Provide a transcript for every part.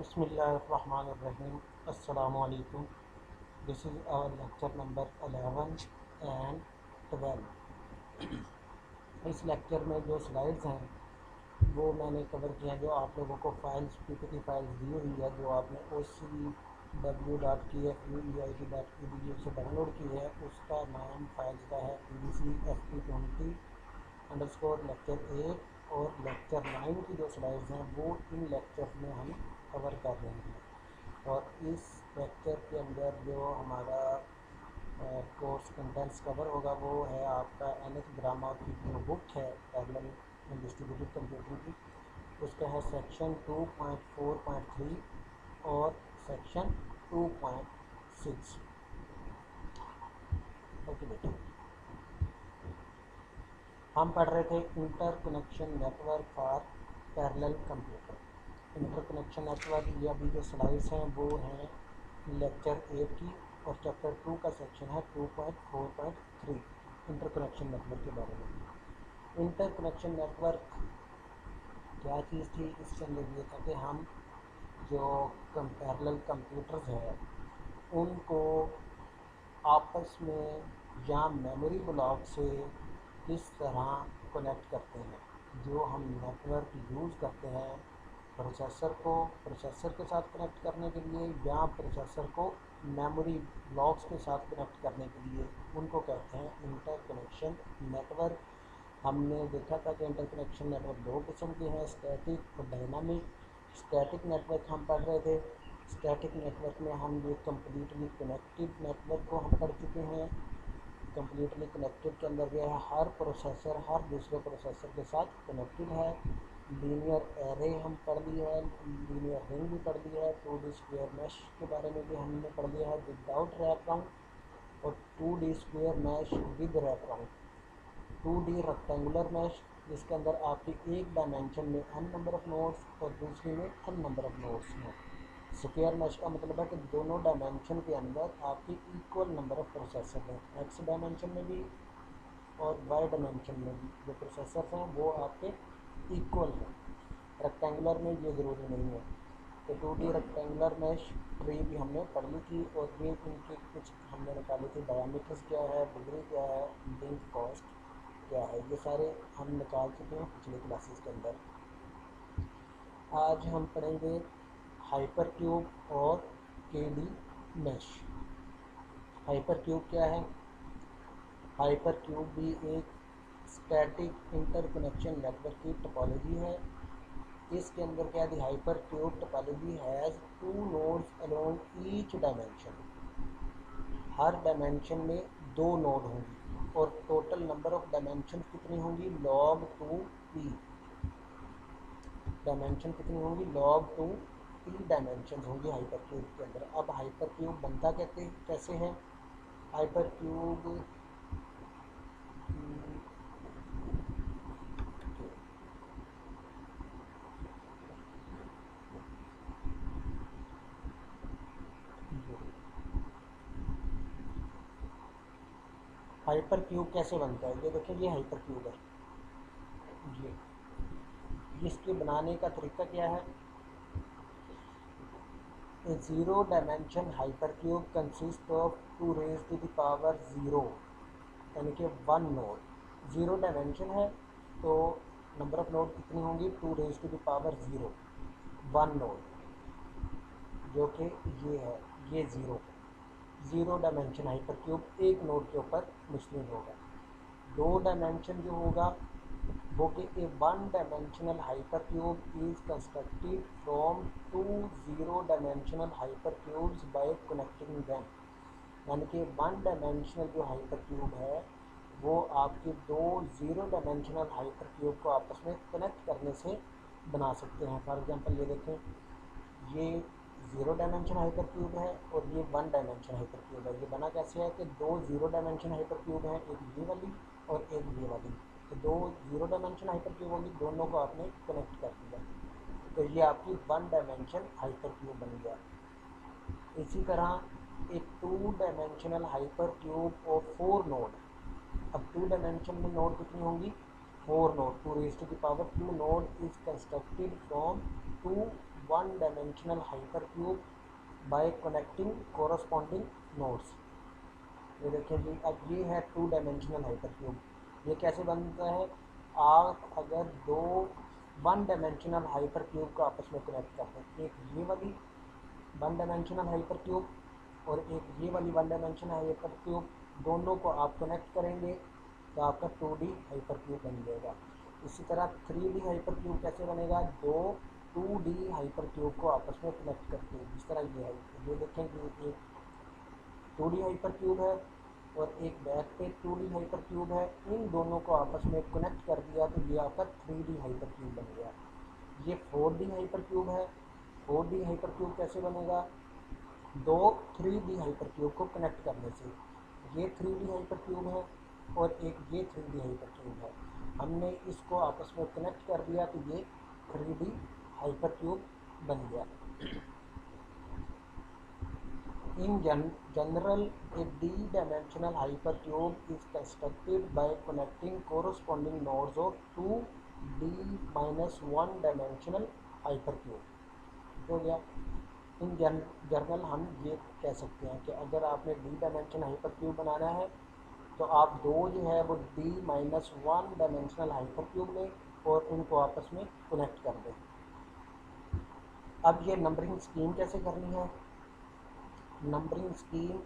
Bismillahirrahmanirrahim. Assalamu alaikum. This is our lecture number 11 and 12. इस lecture में जो slides हैं वो मैंने कवर किया, जो आप लोगों को फाइल्स पीपीटी फाइल्स दी हुई है, जो आपने ocw.kfueit.edu से डाउनलोड की है। उसका नाम फाइल्स का है pdcfp20 लेक्चर 8 और लेक्चर 9 की जो स्लाइड्स हैं वो इन लेक्चर में हम कवर कर रहे हैं। और इस लेक्चर के अंदर जो हमारा कोर्स कंटेंट्स कवर होगा वो है आपका NH ग्रामर की जो बुक है पैरेलल डिस्ट्रीब्यूटेड कंप्यूटिंग की, उसका है सेक्शन 2.4.3 और सेक्शन 2.6। ओके बेटा, हम पढ़ रहे थे inter connection network for parallel computer. Inter connection network, ये अभी जो स्लाइड्स हैं वो हैं लेक्चर 8 की, और चैप्टर 2 का सेक्शन है 2.4.3 इंटर कनेक्शन नेटवर्क के बारे में। इंटर कनेक्शन नेटवर्क क्या चीज़ थी? इसके अंदर ये था कि हम जो पैरेलल कंप्यूटर्स हैं उनको आपस में या मेमोरी ब्लॉक से किस तरह कनेक्ट करते हैं। जो हम नेटवर्क यूज़ करते हैं प्रोसेसर के साथ कनेक्ट करने के लिए या प्रोसेसर को मेमोरी ब्लॉक्स के साथ कनेक्ट करने के लिए, उनको कहते हैं इंटर कनेक्शन नेटवर्क। हमने देखा था कि इंटर कनेक्शन नेटवर्क दो किस्म के हैं, स्टैटिक और डायनामिक। स्टैटिक नेटवर्क हम पढ़ रहे थे। स्टैटिक नेटवर्क में हम ये कम्प्लीटली कनेक्टेड नेटवर्क को हम पढ़ चुके हैं। कम्प्लीटली कनेक्टेड के अंदर यह है हर प्रोसेसर हर दूसरे प्रोसेसर के साथ कनेक्टेड है। लीनियर एरे हम पढ़ लिया है, लीनियर रिंग भी पढ़ लिया है, 2D स्क्वायर मैश के बारे में भी हमने पढ़ लिया है विदाउट रैप राउंड, और 2D square mesh with wrap round. 2D rectangular mesh जिसके अंदर आपकी एक डायमेंशन में n नंबर ऑफ नोड्स और दूसरी में n नंबर ऑफ नोड्स हैं। स्क्वायर मैश का मतलब है कि दोनों डायमेंशन के अंदर आपकी इक्वल नंबर ऑफ प्रोसेसर हैं, x डायमेंशन में भी और y डायमेंशन में भी जो प्रोसेसर हैं वो आपके इक्वल हैं। रेक्टेंगुलर में ये ज़रूरी नहीं है। तो 2D रेक्टेंगुलर मैश ट्री भी हमने पढ़ ली थी, और ये इनके कुछ हमने निकाली थी, डायमीटर्स क्या है, डिग्री क्या है, लिंक कॉस्ट क्या है, ये सारे हम निकाल चुके हैं पिछले क्लासेस के अंदर। आज हम पढ़ेंगे हाइपर क्यूब और KD मैश। हाइपर क्यूब क्या है? हाइपर क्यूब भी एक स्टैटिक इंटरकनेक्शन नेटवर्क की टोपोलॉजी है। इसके अंदर क्या है? Hyper cube topology has 2 nodes along each dimension. Her dimension में 2 नोड होंगी, और टोटल नंबर ऑफ डायमेंशन कितनी होंगी? log 2p। डायमेंशन कितनी होंगी? log 2p डायमेंशन होंगी हाइपर क्यूब के अंदर। अब हाइपर क्यूब बनता कैसे है? हाइपर क्यूब हाइपर क्यूब कैसे बनता है? ये देखिए, ये हाइपर क्यूब है। ये इसके बनाने का तरीका क्या है? A zero dimension hypercube consists of 2 raised to the power 0, यानी कि 1 नोड। ज़ीरो डायमेंशन है तो नंबर ऑफ नोड कितनी होंगी? 2 raise to the power 0, 1 node, जो कि ये है, ये ज़ीरो डायमेंशन हाइपरक्यूब एक नोड के ऊपर मुश्तमिल होगा। 2 डायमेंशन जो होगा वो कि a 1 dimensional hypercube is constructed from 2 zero dimensional hypercubes by connecting them. यानी कि 1 डायमेंशनल जो हाइपरक्यूब है वो आपके 2 ज़ीरो डायमेंशनल हाइपरक्यूब को आपस में कनेक्ट करने से बना सकते हैं। फॉर एग्जांपल ये देखें, ये 0 डायमेंशन हाइपरक्यूब है और ये 1 डायमेंशन हाइपरक्यूब है। ये बना कैसे है कि 2 ज़ीरो डायमेंशन हाइपरक्यूब हैं, एक ये वाली और एक ये वाली। तो 2 ज़ीरो डायमेंशन हाइपरक्यूब होगी, दोनों को आपने कनेक्ट कर दिया, तो ये आपकी 1 डायमेंशन हाइपरक्यूब बन गया। इसी तरह एक 2 डायमेंशनल हाइपरक्यूब और 4 नोड। अब 2 डायमेंशन में नोड कितनी होंगी? 4 node. 2 raise to the power 2 node is constructed from 2 one dimensional hyper cube by connecting corresponding nodes. ये देखिए जी, अब ये है टू डायमेंशनल हाइपर क्यूब। ये कैसे बनता है? आप अगर दो वन डायमेंशनल हाइपर क्यूब को आपस में कनेक्ट करते हैं, एक ये वाली वन डायमेंशनल हाइपर क्यूब और एक ये वाली वन डायमेंशनल हाइपर क्यूब, दोनों को आप कनेक्ट करेंगे तो आपका 2D हाइपर क्यूब बन जाएगा। इसी तरह 3D हाइपर क्यूब कैसे बनेगा? दो 2D हाइपर क्यूब को आपस में कनेक्ट करके, जिस तरह ये है, ये देखेंगे एक 2D हाइपर क्यूब है और एक बैक पे 2D हाइपर क्यूब है। इन दोनों को आपस में कनेक्ट कर दिया तो ये आपका 3D हाइपर क्यूब बन गया। ये 4D हाइपर क्यूब है। 4D हाइपर क्यूब कैसे बनेगा? दो 3D हाइपर क्यूब को कनेक्ट करने से। ये 3D हाइपर क्यूब है और एक ये 3D हाइपर क्यूब है। हमने इसको आपस में कनेक्ट कर दिया तो ये 3D हाइपर क्यूब बन गया। In general, a d-dimensional hypercube is constructed by connecting corresponding nodes of 2D-1 dimensional hypercube। हो गया। इन जनरल हम ये कह सकते हैं कि अगर आपने डी डायमेंशन हाइपरक्यूब बनाना है तो आप दो जो है वो D-1 डायमेंशनल हाइपरक्यूब लें और उनको आपस में कनेक्ट कर दें। अब ये नंबरिंग स्कीम कैसे करनी है? नंबरिंग स्कीम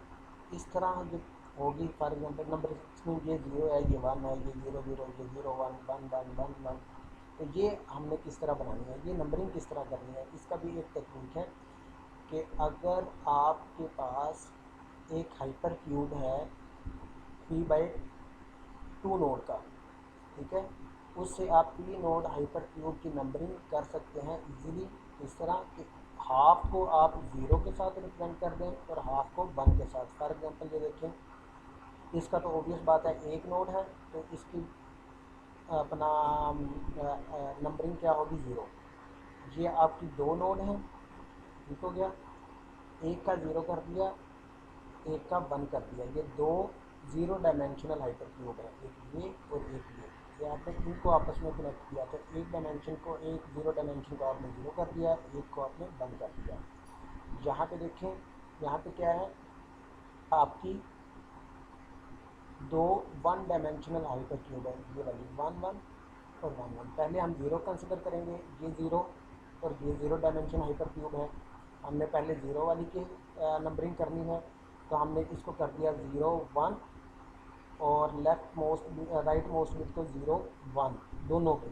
इस तरह जो होगी, फॉर एग्जांपल नंबरिंग स्कीम ये 0 है, ये 1 है, ये 0 0, ये 0 1 1 1 1 1। तो ये हमने किस तरह बनानी है, ये नंबरिंग किस तरह करनी है, इसका भी एक टेक्निक है कि अगर आपके पास एक हाइपर क्यूब है P/2 नोड का, ठीक है, उससे आप P नोड हाइपर क्यूब की नंबरिंग कर सकते हैं इजीली। इस तरह कि हाफ को आप 0 के साथ रिप्रेजेंट कर दें और हाफ को 1 के साथ। फॉर एग्जांपल ये देखें, इसका तो ऑब्वियस बात है एक नोड है तो इसकी अपना नंबरिंग क्या होगी? 0। ये आपकी दो नोड हैं, ठीक हो गया, एक का 0 कर दिया, एक का 1 कर दिया। ये दो 0 डायमेंशनल हाइपर क्यूब है, एक ये और एक ये आपने इनको आपस में कनेक्ट किया तो एक डायमेंशन को, एक 0 डायमेंशन को आपने 0 कर दिया, एक को आपने 1 कर दिया। यहाँ पे देखें, यहाँ पे क्या है, आपकी दो 1 डायमेंशनल हाइपर क्यूब है, ये वाली 1 1 और 1 1। पहले हम 0 कंसिडर करेंगे, ये 0 और ये 0 डायमेंशन हाइपर क्यूब है। हमने पहले 0 वाली की नंबरिंग करनी है तो हमने इसको कर दिया 0 1 और left most right most bit को 0 1 दोनों पे।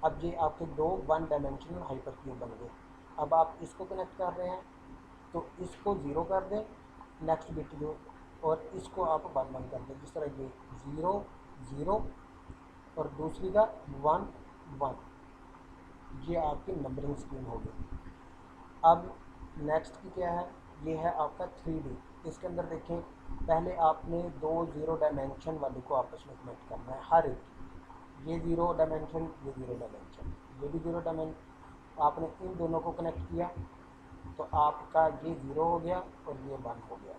अब ये आपके दो 1 डायमेंशनल हाइपर क्यूब बन गए। अब आप इसको कनेक्ट कर रहे हैं तो इसको 0 कर दें नेक्स्ट बिट जो, और इसको आप 1 1 कर दें, जिस तरह ये 0 0 और दूसरी का 1 1। ये आपकी नंबरिंग स्कीम होगी। अब नेक्स्ट की क्या है? ये है आपका 3D। इसके अंदर देखें, पहले आपने दो 0 डायमेंशन वाले को आपस में कनेक्ट करना है, हर एक, ये 0 डायमेंशन, ये 0 डायमेंशन, ये भी 0 डायमेंशन। आपने इन दोनों को कनेक्ट किया तो आपका ये 0 हो गया और ये 1 हो गया।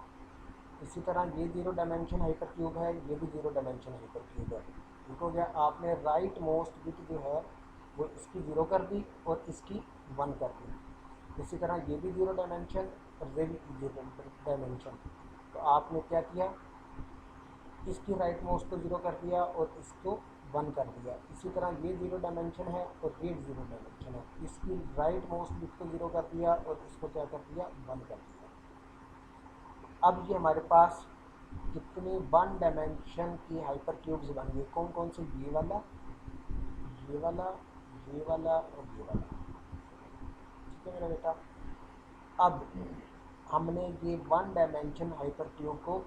इसी तरह ये 0 डायमेंशन हाइपर क्यूब है, ये भी 0 डायमेंशन हाइपर क्यूब है, ठीक हो गया। आपने राइट मोस्ट बिट जो है वो इसकी 0 कर दी और इसकी 1 कर दी। इसी तरह ये भी 0 डायमेंशन और ये भी 0 डायमेंशन। तो आपने क्या किया, इसकी राइट मोस्ट को 0 कर दिया और इसको 1 कर दिया। इसी तरह ये 0 डायमेंशन है और ये 0 डायमेंशन है, इसकी राइट मोस्ट बिट को 0 कर दिया और इसको क्या कर दिया? 1 कर दिया। अब ये हमारे पास कितनी 1 डायमेंशन की हाइपर क्यूब्स बन गई? कौन कौन से? ये वाला, ये वाला, ये वाला और ये वाला, ठीक है मेरा बेटा। अब हमने ये 1 डायमेंशन हाइपर क्यूब को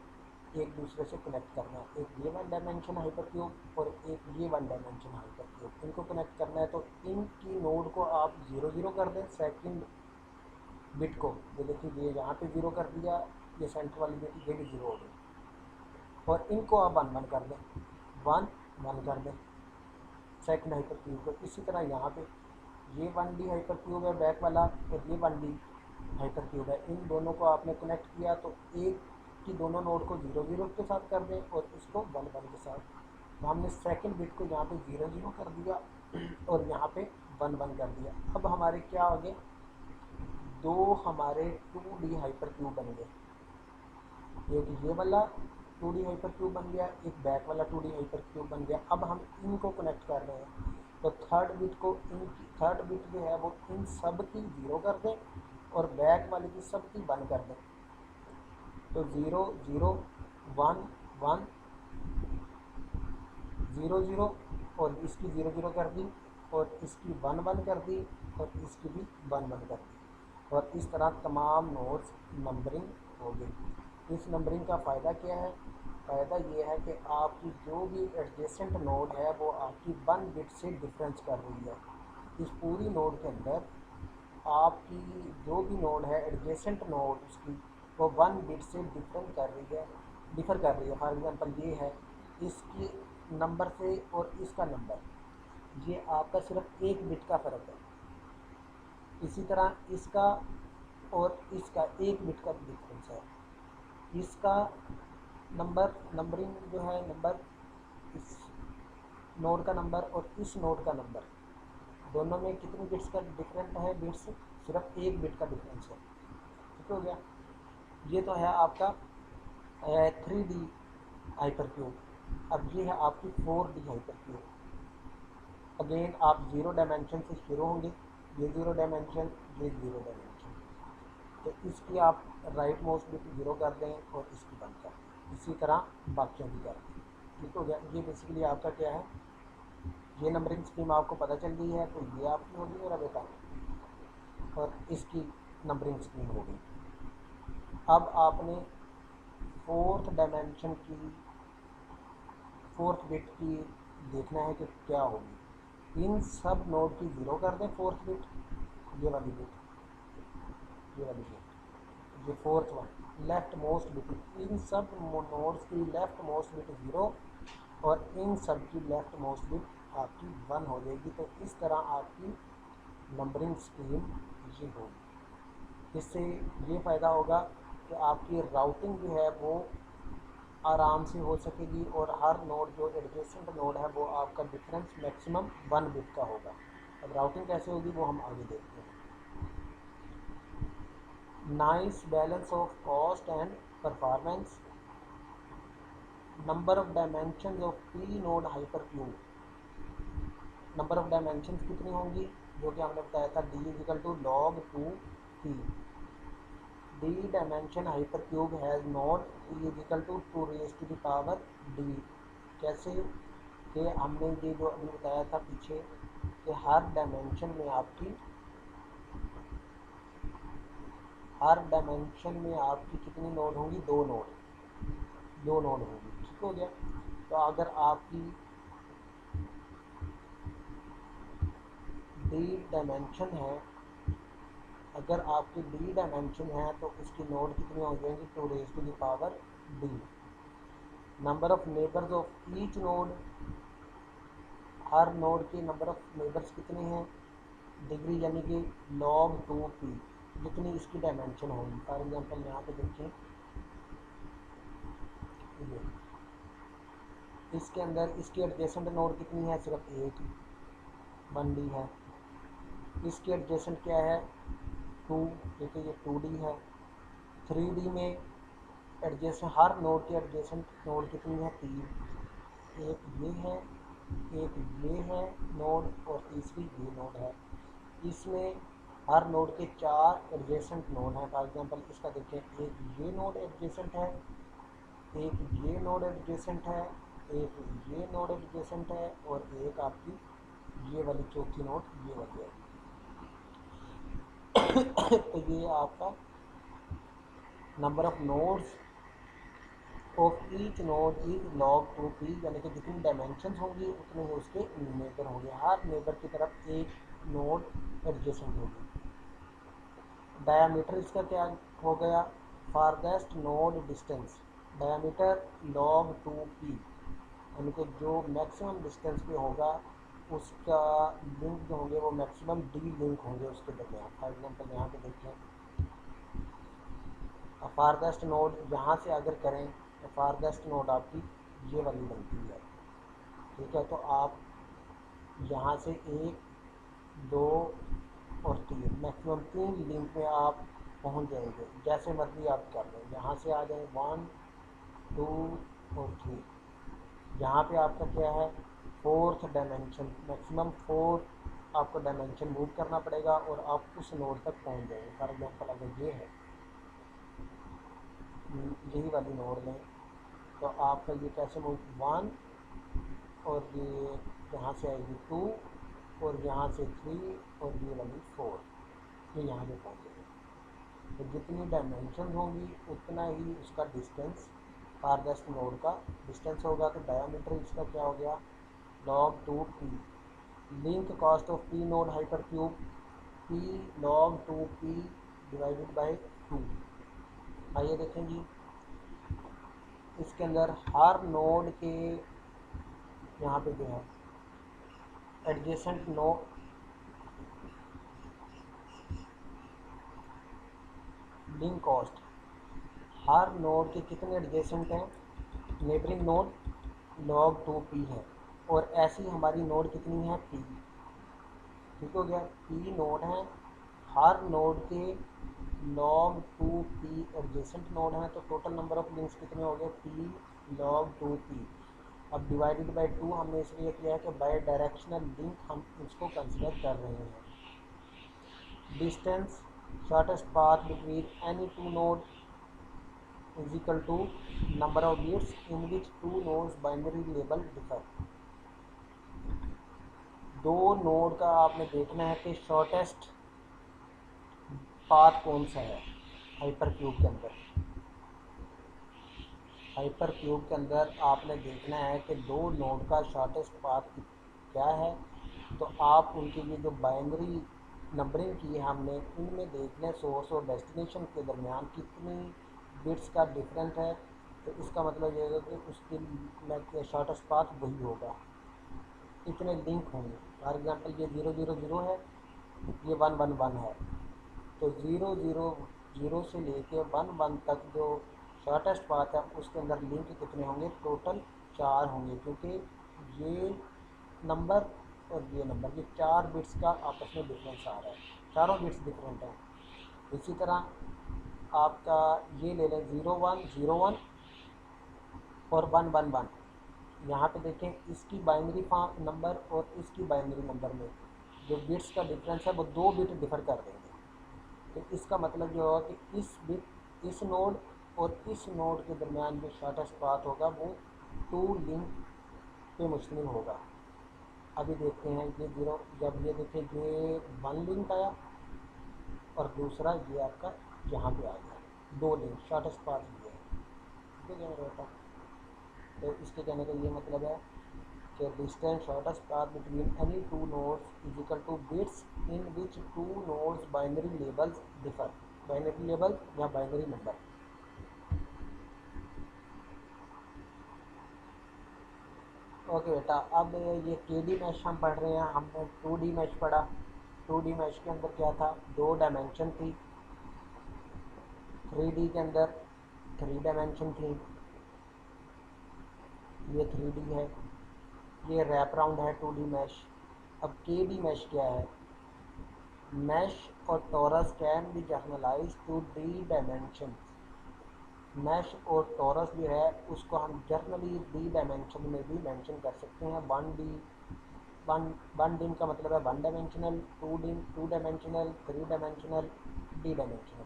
एक दूसरे से कनेक्ट करना है, एक ये 1 डायमेंशन हाइपर क्यूब और एक ये 1 डायमेंशन हाइपर क्यूब, इनको कनेक्ट करना है। तो इनकी नोड को आप 0 0 कर दें, सेकंड बिट को, ये देखिए ये यहाँ पे 0 कर दिया, ये सेंटर वाली बिट ये भी 0 हो गई, और इनको आप 1 1 कर दें, 1 1 कर दें सेकंड हाइपर क्यूब को। इसी तरह यहाँ पे ये 1D हाइपर क्यूब है बैक वाला और ये 1D हाइपर क्यूब है, इन दोनों को आपने कनेक्ट किया तो एक की दोनों नोड को 0 0 के साथ कर दें और इसको 1 1 के साथ। तो हमने सेकंड बिट को यहाँ पे 0 0 कर दिया और यहाँ पे वन वन कर दिया। अब हमारे क्या हो गए, दो हमारे 2D हाइपर क्यूब बन गए, एक ये वाला 2D हाइपर क्यूब बन गया, एक बैक वाला 2D हाइपर क्यूब बन गया। अब हम इनको कनेक्ट कर रहे हैं, तो थर्ड बिट को इनकी थर्ड बिट जो है वो इन सब की 0 कर दें और बैक वाले की सब की 1 कर दें। तो 0 0 1 1 0 0 और इसकी 0 0 कर दी और इसकी 1 1 कर दी और इसकी भी 1 1 कर दी, और इस तरह तमाम नोड्स नंबरिंग हो गई। इस नंबरिंग का फ़ायदा क्या है, फ़ायदा ये है कि आपकी जो भी एडजेसेंट नोड है वो आपकी 1 बिट से डिफरेंस कर रही है। इस पूरी नोड के अंदर आपकी जो भी नोड है एडजेसेंट नोड उसकी वो 1 बिट से डिफ़र कर रही है। फॉर एग्जांपल ये है, इसकी नंबर से और इसका नंबर, ये आपका सिर्फ 1 बिट का फ़र्क है। इसी तरह इसका और इसका 1 बिट का डिफरेंस है। इसका नंबरिंग जो है, नंबर इस नोड का नंबर और इस नोड का नंबर, दोनों में कितनी बिट्स का डिफरेंट है, बिट्स सिर्फ 1 बिट का डिफरेंस है। ठीक हो गया। ये तो है आपका 3D हाइपर क्यूब। अब ये है आपकी 4D हाइपर क्यूब। अगेन आप 0 डायमेंशन से शुरू होंगे, ये 0 डायमेंशन, ये 0 डायमेंशन, तो इसकी आप राइट मोस्ट बिट 0 कर दें और इसकी 1 कर दें, इसी तरह बाकियों की कर दें। ठीक हो गया। ये बेसिकली आपका क्या है, ये नंबरिंग स्कीम आपको पता चल गई है, तो ये आपकी होगी मेरा बेटा, और इसकी नंबरिंग स्कीम हो गई। अब आपने फोर्थ डायमेंशन की फोर्थ बिट की देखना है कि क्या होगी। इन सब नोड की 0 कर दें फोर्थ बिट, ये वाली बिट, ये वाली बिट, ये fourth one leftmost bit, इन सब नोड्स की लेफ्ट मोस्ट बिट 0 और इन सब की लेफ्ट मोस्ट बिट आपकी 1 हो जाएगी। तो इस तरह आपकी नंबरिंग स्कीम ये होगी। इससे ये फ़ायदा होगा कि आपकी राउटिंग जो है वो आराम से हो सकेगी और हर नोड जो एडजेसेंट नोड है वो आपका डिफरेंस मैक्सिमम 1 बिट का होगा। अब राउटिंग कैसे होगी वो हम आगे देखते हैं। Nice balance of cost and performance, number of dimension of P node hyper cube. Number of dimension कितनी होंगी, जो कि हमने बताया था d is equal to log 2p। d dimension hyper cube has node p is equal to 2 raise to the power d। कैसे कि हमने ये जो अभी बताया था पीछे कि हर डायमेंशन में आपकी कितनी नोड होंगी, दो नोड होंगी। ठीक हो गया। तो अगर आपकी d डायमेंशन है, अगर आपकी d डायमेंशन है तो उसकी नोड कितनी हो जाएंगी, 2 raise to the power d। Number of neighbours of each node, हर नोड के नंबर ऑफ नेबर्स कितने हैं, डिग्री यानी कि log 2p, जितनी इसकी डायमेंशन होगी। फॉर एग्जांपल यहाँ पे देखिए, इसके अंदर इसकी एडजेसेंट नोड कितनी है, सिर्फ एक 1D है। इसकी एडजेसेंट क्या है, 2, क्योंकि ये 2D है। 3D में एडजेसेंट हर नोड की एडजेसेंट नोड कितनी है, 3, एक ये है, एक ये है नोड और तीसरी ये नोड है। इसमें हर नोड के 4 एडजेसेंट नोड हैं। फॉर एग्जांपल इसका देखें, एक ये नोड एडजेसेंट है, एक ये नोड एडजेसेंट है, एक ये नोड एडजेसेंट है और एक आपकी ये वाली चौथी नोड ये वाली है। तो ये आपका number of nodes of each node is log 2p, यानी कि जितनी डायमेंशन होंगी उतने ही उसके नेबर होंगे। हर नेबर की तरफ एक नोड एडजेसेंट होगी। डायमीटर इसका क्या हो गया, farthest node distance, diameter log 2p, यानी कि जो मैक्सिमम डिस्टेंस पे होगा उसका लिंक जो होंगे वो मैक्सिमम d लिंक होंगे उसके दरमियान। फॉर एग्जांपल यहाँ पे देखें, फारदेस्ट नोड यहाँ से अगर करें तो फारदेस्ट नोड आपकी ये वाली बनती है। ठीक है, तो आप यहाँ से एक 2 और 3, मैक्सिमम 3 लिंक में आप पहुंच जाएंगे। जैसे मर्जी आप कर लें, यहाँ से आ जाए 1 2 और 3। यहाँ पे आपका क्या है, 4th डायमेंशन, मैक्सिमम 4 आपको डायमेंशन मूव करना पड़ेगा और आप उस नोड तक पहुँच जाएंगे। फॉर एग्जाम्पल अगर ये है, यही वाली नोड लें, तो आपका ये कैसे मूव 1 और ये यहाँ से आएगी 2 और यहाँ से 3 और ये वाली 4, ये यहाँ पे पहुँचेगी। तो जितनी डायमेंशन होंगी उतना ही उसका डिस्टेंस, फारदेस्ट नोड का डिस्टेंस होगा। तो डायमीटर इसका क्या हो गया, log 2p। Link cost of P node hyper cube, p log 2p divided by 2। आइए देखेंगे इसके अंदर हर नोड के यहाँ पे जो है एडजेसेंट नोड, लिंक कॉस्ट, हर नोड के कितने एडजेसेंट हैं, नेबरिंग नोड log 2p है, और ऐसी हमारी नोड कितनी है, p। ठीक हो गया, p नोड है, हर नोड के log 2p एडजेसेंट नोड हैं, तो टोटल नंबर ऑफ लिंक्स कितने हो गए, p log 2p। अब डिवाइडेड बाई 2 हमने इसलिए किया है कि बाय डायरेक्शनल लिंक हम इसको कंसिडर कर रहे हैं। Distance shortest path between any 2 node is equal to number of bits in which 2 nodes binary label differ। 2 node का आपने देखना है कि शॉर्टेस्ट पाथ कौन सा है हाइपर क्यूब के अंदर। हाइपर क्यूब के अंदर आपने देखना है कि 2 नोड का शॉर्टेस्ट पाथ क्या है। तो आप उनके लिए जो बाइनरी नंबरिंग की है हमने, इनमें देख लें सोर्स और डेस्टिनेशन के दरमियान कितनी बिट्स का डिफरेंस है। तो इसका मतलब ये है कि उसकी शॉर्टेस्ट पाथ वही होगा, इतने लिंक होंगे। फॉर एग्जांपल ये 000 है, ये 111 है, तो 000 से लेके 11 तक जो शॉर्टेस्ट पाथ है उसके अंदर लिंक कितने होंगे, टोटल 4 होंगे, क्योंकि ये नंबर और ये नंबर, ये 4 बिट्स का आपस में डिफरेंस आ रहा है, चारों बिट्स डिफरेंट हैं। इसी तरह आपका ये ले लें 0101 और 111, यहाँ पे देखें इसकी बाइनरी नंबर और इसकी बाइनरी नंबर में जो बिट्स का डिफरेंस है वो 2 बिट डिफर कर देंगे। तो इसका मतलब ये होगा कि इस बिट, इस नोड और इस नोड के दरमियान जो शॉर्टेस्ट पाथ होगा वो 2 लिंक पे मुश्तमिल होगा। अभी देखते हैं ये 0, जब ये देखें ये 1 लिंक आया और दूसरा ये आपका यहाँ पे आ गया, 2 लिंक, शॉर्टेस्ट पाथ ये है। ठीक है क्या मेरा बेटा, तो इसके कहने का ये मतलब है कि distance shortest path between any 2 nodes is equal to bits in which 2 nodes binary labels differ. Binary label या बाइनरी नंबर। ओके बेटा, अब ये केडी मैश हम पढ़ रहे हैं, हमने 2D मैश पढ़ा। 2D मैश के अंदर क्या था, 2 डायमेंशन थी। 3D के अंदर 3 डायमेंशन थी, ये 3D है, ये रैप राउंड है 2D मैश। अब केडी मैश क्या है, मैश और torus can be generalise to 3 dimension. Mesh और टॉरस जो है उसको हम जर्नली 3 डायमेंशन में भी मेंशन कर सकते हैं। 1D, वन डिम का मतलब है 1 dimensional, 2 dim 2 dimensional, 3 dimensional, D dimensional.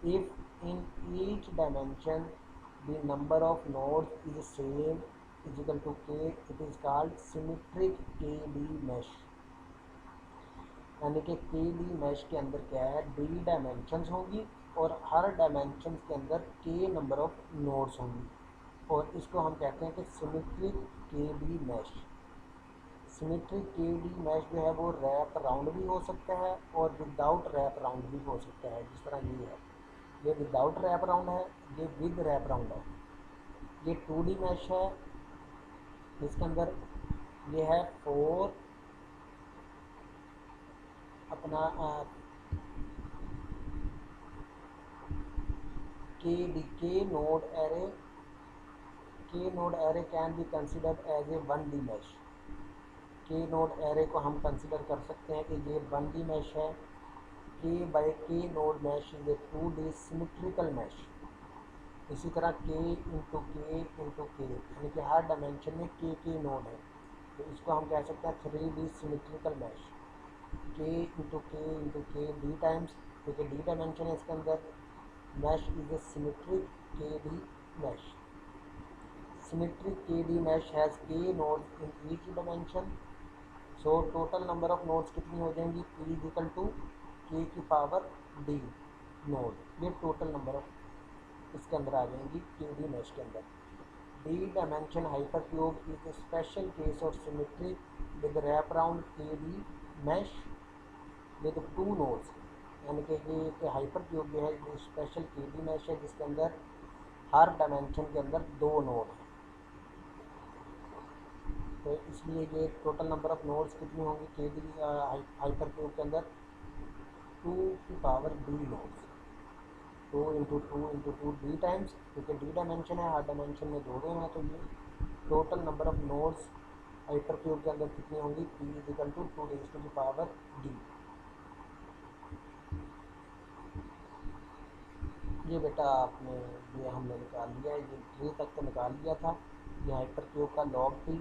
If in each dimension the number of nodes is same is equal to k, it is called symmetric KD mesh। यानी कि KD mesh के अंदर क्या है, d dimensions होंगी और हर डायमेंशन के अंदर k नंबर ऑफ नोड्स होंगी, और इसको हम कहते हैं कि symmetric KD mesh. Symmetric KD mesh जो है वो रैप राउंड भी हो सकता है और विदाउट रैप राउंड भी हो सकता है। जिस तरह ये है, ये विदाउट रैप राउंड है, ये विद रैप राउंड है। ये 2D मैश है, इसके अंदर ये है 4 अपना K node array can be considered as a 1D mesh. K node array को हम कंसिडर कर सकते हैं कि ये 1D मैश है। K by K node mesh is a 2D symmetrical mesh. इसी तरह के इंटू के यानी कि हर डायमेंशन में के नोड है, तो इसको हम कह सकते हैं 3D सिमेट्रिकल मैश। के डी टाइम्स, क्योंकि डी डायमेंशन है इसके अंदर। मैश इज ए सिमेट्रिक के डी मैश। सिमेट्रिक के डी मैश हैज़ के nodes in each dimension. So total number of nodes कितनी हो जाएंगी, P इज इक्वल टू के की पावर डी नोड। ये टोटल नंबर ऑफ इसके अंदर आ जाएंगी के डी मैश के अंदर। D dimension hypercube is a special case of symmetry with wrap around के डी मैश विद 2 नोड्स। यानी कि ये एक हाइपरक्यूब जो है ये स्पेशल के डी मैश है जिसके अंदर हर डायमेंशन के अंदर 2 नोड हैं। तो इसलिए ये टोटल नंबर ऑफ नोड्स कितनी होंगी के डी हाइपरक्यूब के अंदर, 2 की power D nodes. 2 into two D times, क्योंकि डी डायमेंशन है, हर डायमेंशन में 2 हैं, तो ये total number of nodes hypercube के अंदर कितनी होंगी, P is equal to 2 raise to the power D. ये बेटा आपने ये हमने निकाल लिया है, ये 3 तक तो निकाल लिया था। ये हाइपरक्यूब का log P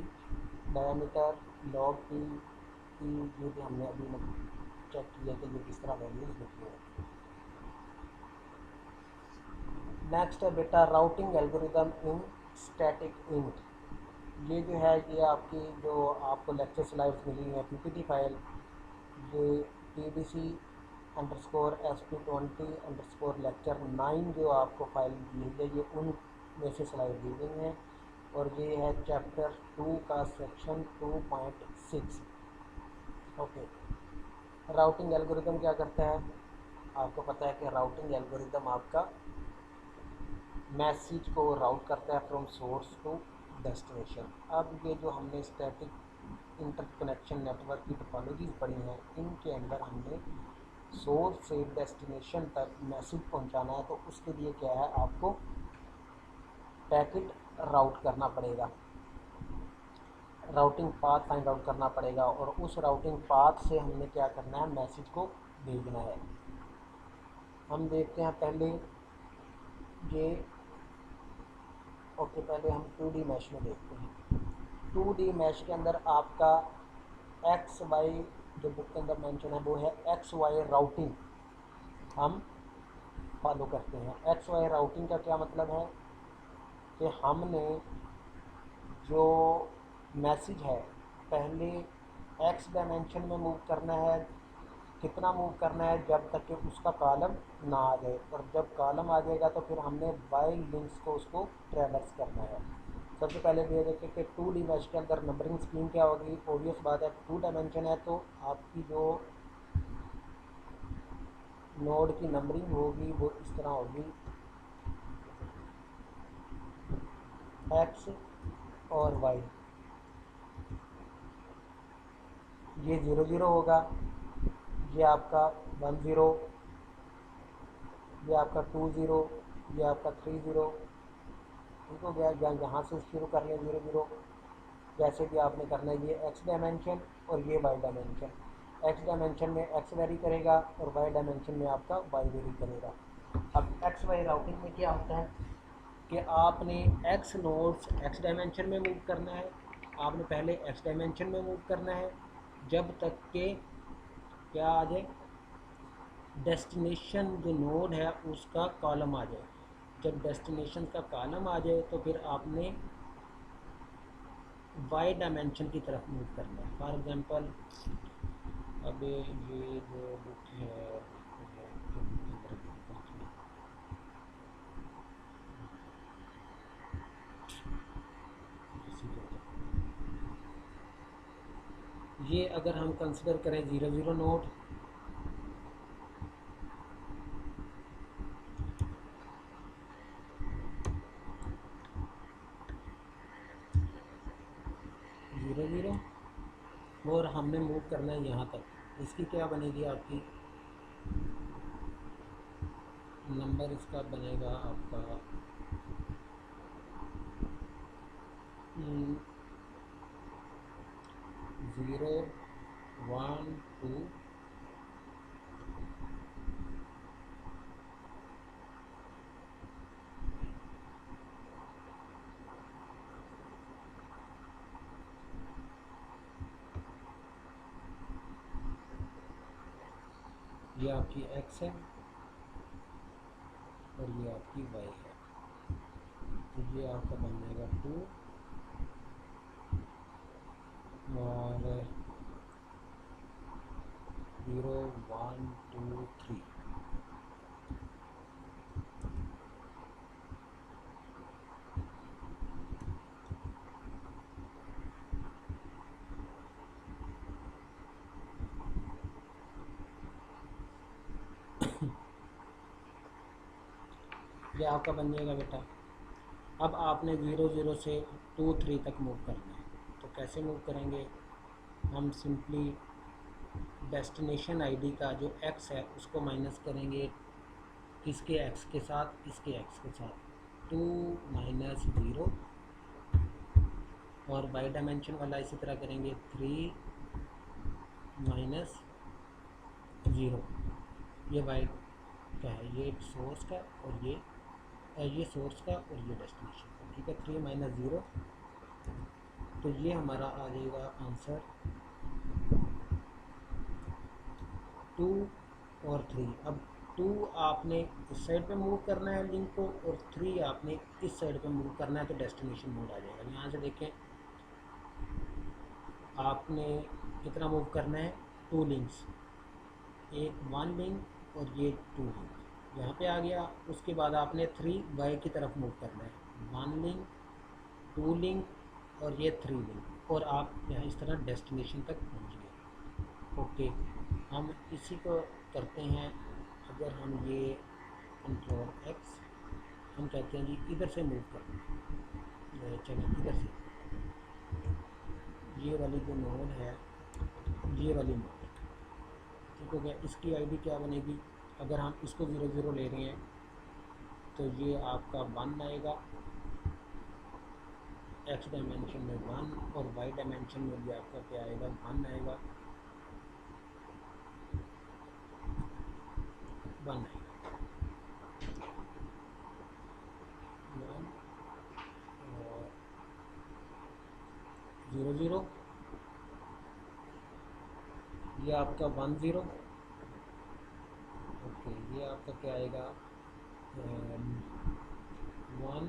diameter, log P ये भी हमने अभी चेक किया कि ये किस तरह वैल्यूज निकली है। नेक्स्ट है बेटा राउटिंग एल्गोरिदम इन स्टैटिक इंट। ये जो है ये आपकी जो आपको लेक्चर स्लाइड्स मिली हैं पीपीटी फाइल, ये TDC_SP20_lecture9 जो आपको फाइल मिल गई है उन में से स्लाइड दी गई हैं। और ये है चैप्टर 2 का सेक्शन 2.6। ओके, राउटिंग एल्गोरिदम क्या करता है, आपको पता है कि राउटिंग एल्गोरिदम आपका मैसेज को राउट करता है फ्रॉम सोर्स टू डेस्टिनेशन। अब ये जो हमने स्टैटिक इंटरकनेक्शन नेटवर्क की टोपोलॉजीज पढ़ी हैं, इनके अंदर हमने सोर्स से डेस्टिनेशन तक मैसेज पहुंचाना है, तो उसके लिए क्या है, आपको पैकेट राउट करना पड़ेगा, राउटिंग पाथ फाइंड आउट करना पड़ेगा, और उस राउटिंग पाथ से हमने क्या करना है, मैसेज को भेजना है। हम देखते हैं पहले ये पहले हम 2D मैश में देखते हैं। 2D मैश के अंदर आपका XY जो बुक के अंदर मेंशन है वो है XY राउटिंग हम फॉलो करते हैं। XY राउटिंग का क्या मतलब है कि हमने जो मैसेज है पहले X डायमेंशन में मूव करना है। कितना मूव करना है, जब तक कि उसका कॉलम ना आ जाए, और जब कॉलम आ जाएगा तो फिर हमने बाई लिंक्स को उसको ट्रैवर्स करना है। सबसे पहले ये देखें कि 2D मैश के अंदर नंबरिंग स्कीम क्या होगी। ऑब्वियस बात है 2 डायमेंशन है तो आपकी जो नोड की नंबरिंग होगी वो इस तरह होगी, X और Y। ये 0 0 होगा, ये आपका 1 0, ये आपका 2 0, ये आपका 3 0। ठीक हो गया। यहाँ से शुरू कर लें 0 0, जैसे कि आपने करना है। ये X डायमेंशन और ये Y डायमेंशन। X डायमेंशन में X वेरी करेगा और Y डायमेंशन में आपका Y वेरी करेगा। अब XY राउटिंग में क्या होता है कि आपने X नोड्स X डायमेंशन में मूव करना है, आपने पहले X डायमेंशन में मूव करना है जब तक के क्या आ जाए, डेस्टिनेशन जो नोड है उसका कॉलम आ जाए। जब डेस्टिनेशन का कॉलम आ जाए तो फिर आपने वाई डायमेंशन की तरफ मूव करना है। फॉर एग्जांपल अब ये जो बुक है ये अगर हम कंसिडर करें 0 0 नोड, और हमने मूव करना है यहाँ तक, इसकी क्या बनेगी आपकी नंबर, इसका बनेगा आपका 0 0 1 2 ये आपकी x है और ये आपकी y है, तो ये आपका बन जाएगा 2 और 0 1 2 3। ये आपका बन जाएगा बेटा। अब आपने 0 0 से 2 3 तक मूव करना है, तो कैसे मूव करेंगे? हम सिंपली डेस्टिनेशन आईडी का जो x है उसको माइनस करेंगे किसके x के साथ, इसके x के साथ, 2 माइनस 0, और बाई डायमेंशन वाला इसी तरह करेंगे 3 माइनस 0। ये बाई का है, ये सोर्स का और ये सोर्स का और ये डेस्टिनेशन का, ठीक है। 3 माइनस 0, तो ये हमारा आ जाएगा आंसर 2 और 3। अब 2 आपने इस साइड पे मूव करना है लिंक को, और 3 आपने इस साइड पे मूव करना है, तो डेस्टिनेशन मोड आ जाएगा। यहाँ से देखें आपने कितना मूव करना है, 2 लिंक्स, एक 1 लिंक और ये 2 लिंक यहाँ पे आ गया। उसके बाद आपने 3 वाई की तरफ मूव करना है, 1 लिंक 2 लिंक और ये 3 लिंक, और आप यहाँ इस तरह डेस्टिनेशन तक पहुँच गए। ओके, हम इसी को करते हैं। अगर हम ये कंट्रोल एक्स, हम कहते हैं जी इधर से मूव करना, चलिए इधर से ये वाली जो नोड है, ये वाली नोड, ठीक हो गया। इसकी आईडी क्या बनेगी? अगर हम इसको 0 0 ले रहे हैं तो ये आपका 1 आएगा, x डायमेंशन में 1, और y डायमेंशन में भी आपका क्या आएगा, 1 आएगा, 1 आएगा, 1 और 0 0, ये आपका 1 0। ओके, ये आपका क्या आएगा, 1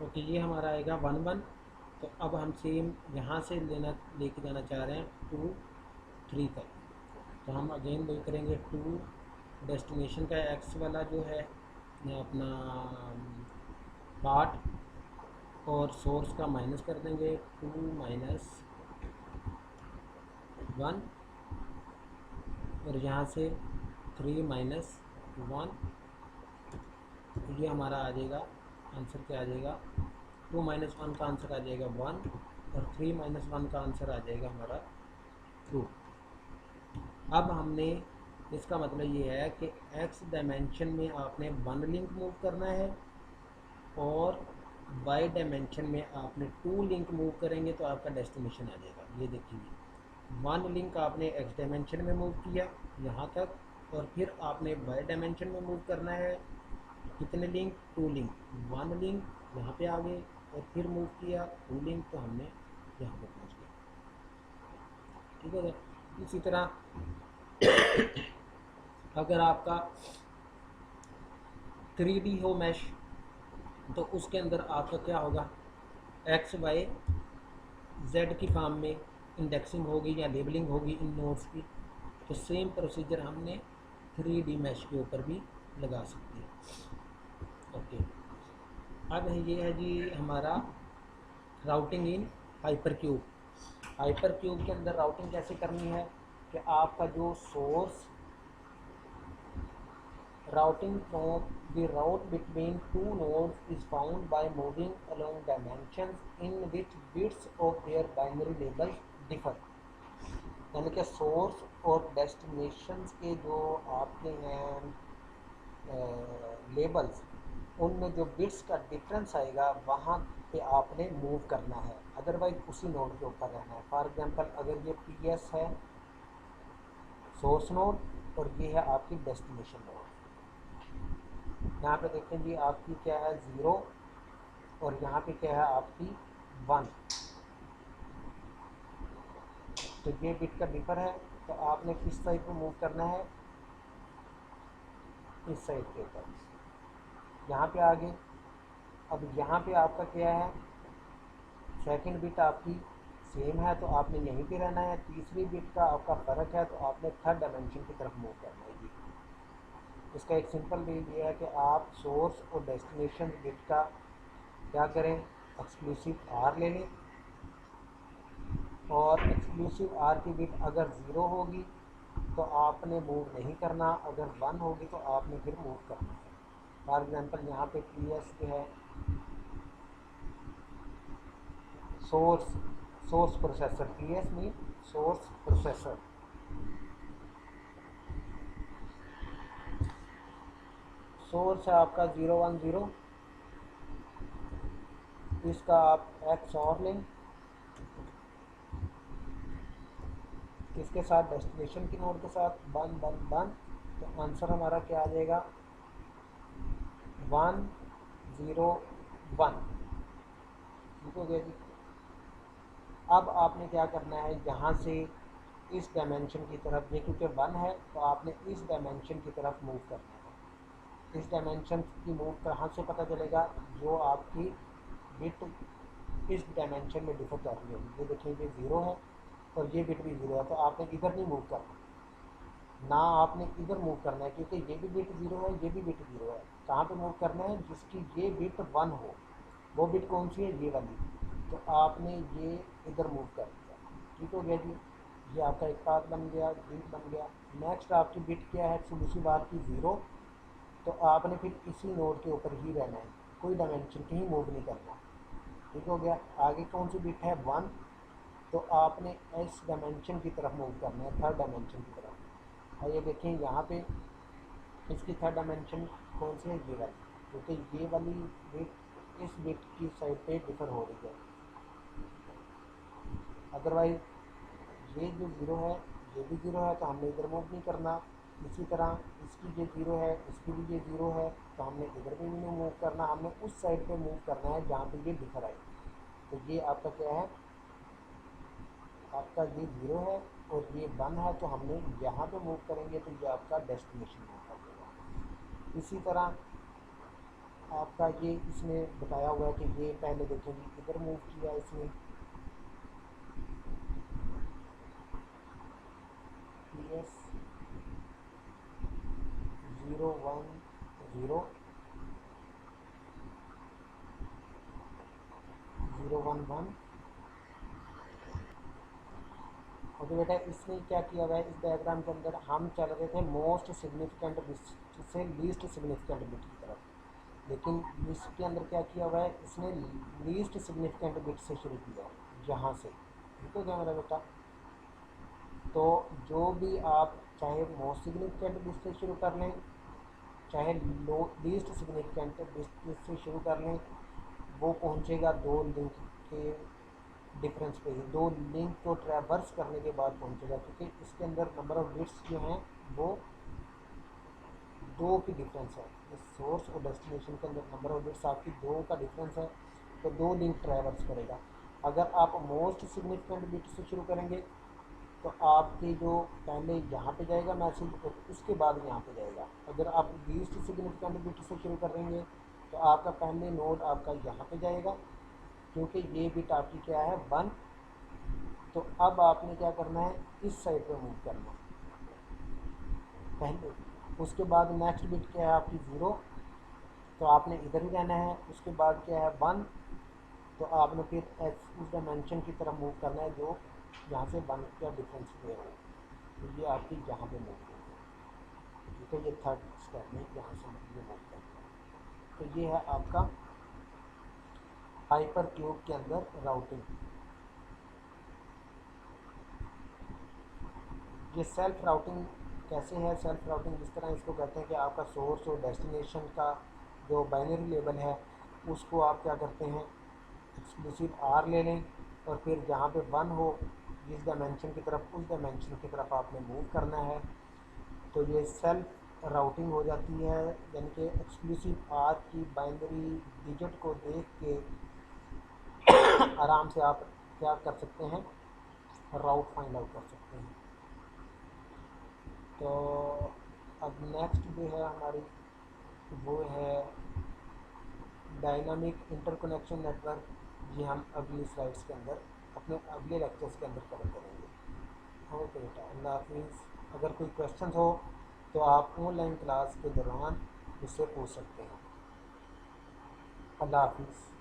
ओके, ये हमारा आएगा 1 1। तो अब हम सेम यहाँ से लेके जाना चाह रहे हैं 2 3 तक, तो हम अगेन वही करेंगे, 2 डेस्टिनेशन का x वाला जो है अपना पार्ट, और सोर्स का माइनस कर देंगे, 2 माइनस 1, और यहाँ से 3 माइनस 1, ये हमारा आ जाएगा आंसर, क्या आ जाएगा, 2 माइनस 1 का आंसर आ जाएगा 1, और 3 माइनस 1 का आंसर आ जाएगा हमारा 2। अब हमने, इसका मतलब ये है कि x डायमेंशन में आपने 1 लिंक मूव करना है, और y डायमेंशन में आपने 2 लिंक मूव करेंगे तो आपका डेस्टिनेशन आ जाएगा। ये देखिए 1 लिंक आपने x डायमेंशन में मूव किया यहाँ तक, और फिर आपने y डायमेंशन में मूव करना है, कितने लिंक, 2 लिंक, 1 लिंक यहाँ पे आ गए, और फिर मूव किया 2 लिंक, तो हमने यहाँ पे पहुँच गए, ठीक है। इसी तरह अगर आपका 3D हो मैश, तो उसके अंदर आपका क्या होगा, एक्स वाई जेड की फॉर्म में इंडेक्सिंग होगी या लेबलिंग होगी इन नोड्स की, तो सेम प्रोसीजर हमने 3D मैश के ऊपर भी लगा सकते हैं। ओके, अब ये है जी हमारा routing in hyper cube. Hyper cube के अंदर राउटिंग कैसे करनी है कि आपका जो source, routing from the route between two nodes is found by moving along dimensions in which bits of their binary labels differ। यानी कि सोर्स और डेस्टिनेशंस के जो आपके हैं लेबल्स, उनमें जो बिट्स का डिफरेंस आएगा वहाँ पे आपने मूव करना है, अदरवाइज उसी नोड के ऊपर रहना है। फॉर एग्जांपल अगर ये पी एस है सोर्स नोड और ये है आपकी डेस्टिनेशन नोड, यहाँ पे देखें जी आपकी क्या है 0 और यहाँ पे क्या है आपकी 1, तो ये बिट का डिफर है। तो आपने किस साइड पे मूव करना है, इस साइड के ऊपर, यहाँ पे आगे। अब यहाँ पे आपका क्या है, सेकंड बिट आपकी सेम है तो आपने यहीं पे रहना है, तीसरी बिट का आपका फ़र्क है तो आपने थर्ड डायमेंशन की तरफ मूव करना है। इसका एक सिंपल वे ये है कि आप सोर्स और डेस्टिनेशन बिट का क्या करें, एक्सक्लूसिव आर ले लें, और एक्सक्लूसिव आर की बिट अगर ज़ीरो होगी तो आपने मूव नहीं करना, अगर 1 होगी तो आपने फिर मूव करना है। फॉर एग्जांपल यहाँ पे पी एस जो है source source processor, P S mean source processor, source है आपका 010, इसका आप एक्स और लें, इसके साथ डेस्टिनेशन की नोड के साथ 111, तो आंसर हमारा क्या आ जाएगा 101। ठीक हो गया जी। अब आपने क्या करना है, यहाँ से इस डायमेंशन की तरफ, ये क्योंकि 1 है तो आपने इस डायमेंशन की तरफ मूव करना है। इस डायमेंशन की मूव कहाँ से पता चलेगा, जो आपकी बिट इस डायमेंशन में डिफर कर रही होगी। ये देखिए ये 0 है और ये बिट भी 0 है, तो आपने इधर नहीं मूव करना, ना आपने इधर मूव करना है, क्योंकि ये भी बिट 0 है, ये भी बिट 0 है। कहाँ पे मूव करना है, जिसकी ये बिट 1 हो, वो बिट कौन सी है, ये वाली, तो आपने ये इधर मूव कर दिया। ठीक हो गया जी, ये आपका एक पाथ बन गया, बिट बन गया। नेक्स्ट आपकी बिट क्या है, एक्सक्लूसिव आर की 0, तो आपने फिर इसी नोड के ऊपर ही रहना है, कोई डायमेंशन कहीं मूव नहीं करना। ठीक हो गया। आगे कौन सी बिट है 1, तो आपने इस डायमेंशन की तरफ मूव करना है, थर्ड डायमेंशन की तरफ। और ये देखें यहाँ पे इसकी थर्ड डायमेंशन कौन सी है, ये वाली, क्योंकि ये वाली बिट इस बिट की साइड पे डिफर हो रही है, अदरवाइज ये जो 0 है ये भी 0 है तो हमने इधर मूव नहीं करना। इसी तरह इसकी ये 0 है, इसकी भी ये 0 है, तो हमने इधर भी नहीं मूव करना, हमने उस साइड पे मूव करना है जहाँ पे ये डिफर आए। तो ये आपका क्या है, आपका ये 0 है और ये 1 है, तो हमने यहाँ पे मूव करेंगे तो ये आपका डेस्टिनेशन मूव कर देगा। इसी तरह आपका ये इसमें बताया हुआ है कि ये पहले देखेंगे इधर मूव किया इसने, पी एस 010 011। ओके बेटा, इसने क्या किया हुआ है, इस डायग्राम के अंदर हम चल रहे थे मोस्ट सिग्निफिकेंट बिट से लीस्ट सिग्निफिकेंट बिट की तरफ, लेकिन इसके अंदर क्या किया हुआ है, इसने लीस्ट सिग्निफिकेंट बिट से शुरू किया, यहाँ से। ठीक है क्या मेरा बेटा, तो जो भी आप चाहे मोस्ट सिग्निफिकेंट बिट से शुरू कर लें, चाहे लो लीस्ट सिग्निफिकेंट बिट से शुरू कर लें, वो पहुँचेगा दो लिंक के डिफरेंस पे ही, दो लिंक को ट्रैवर्स करने के बाद पहुंचेगा, क्योंकि इसके अंदर नंबर ऑफ बिट्स जो हैं वो दो की डिफरेंस है। इस सोर्स और डेस्टिनेशन के अंदर नंबर ऑफ बिट्स आपकी दो का डिफरेंस है, तो दो लिंक ट्रैवर्स करेगा। अगर आप मोस्ट सिग्निफिकेंट बिट से शुरू करेंगे तो आपके जो पहले यहाँ पे जाएगा मैसेज और उसके बाद यहाँ पे जाएगा। अगर आप लीस्ट सिग्निफिकेंट बिट से शुरू करेंगे तो आपका पहले नोड आपका यहाँ पे जाएगा, क्योंकि ये बिट आपकी क्या है 1, तो अब आपने क्या करना है, इस साइड पे मूव करना है पहले। उसके बाद नेक्स्ट बिट क्या है आपकी 0, तो आपने इधर ही रहना है। उसके बाद क्या है 1, तो आपने फिर उस डायमेंशन की तरफ मूव करना है जो यहाँ से 1 का डिफरेंस पे हो, तो ये आपकी यहाँ पे मूव करना है। ठीक है, ये थर्ड स्टेप में यहाँ से ये मूव करना है। तो ये है आपका हाइपर क्यूब के अंदर राउटिंग। ये सेल्फ राउटिंग कैसे है? सेल्फ राउटिंग जिस तरह इसको कहते हैं कि आपका सोर्स और डेस्टिनेशन का जो बाइनरी लेबल है उसको आप क्या करते हैं, एक्सक्लूसिव आर ले लें और फिर जहाँ पे वन हो जिस डायमेंशन की तरफ, उस डायमेंशन की तरफ आपने मूव करना है। तो ये सेल्फ राउटिंग हो जाती है, यानी कि एक्सक्लूसिव आर की बाइनरी डिजिट को देख के आराम से आप क्या कर सकते हैं, राउट फाइंड आउट कर सकते हैं। तो अब नेक्स्ट जो है हमारी वो है डायनामिक इंटरकनेक्शन नेटवर्क। ये हम अगली स्लाइड्स के अंदर, अपने अगले लेक्चर्स के अंदर कवर करेंगे। ओके बेटा, अल्लाह हाफिज़। अगर कोई क्वेश्चन हो तो आप ऑनलाइन क्लास के दौरान मुझसे पूछ सकते हैं। अल्लाह हाफिज़।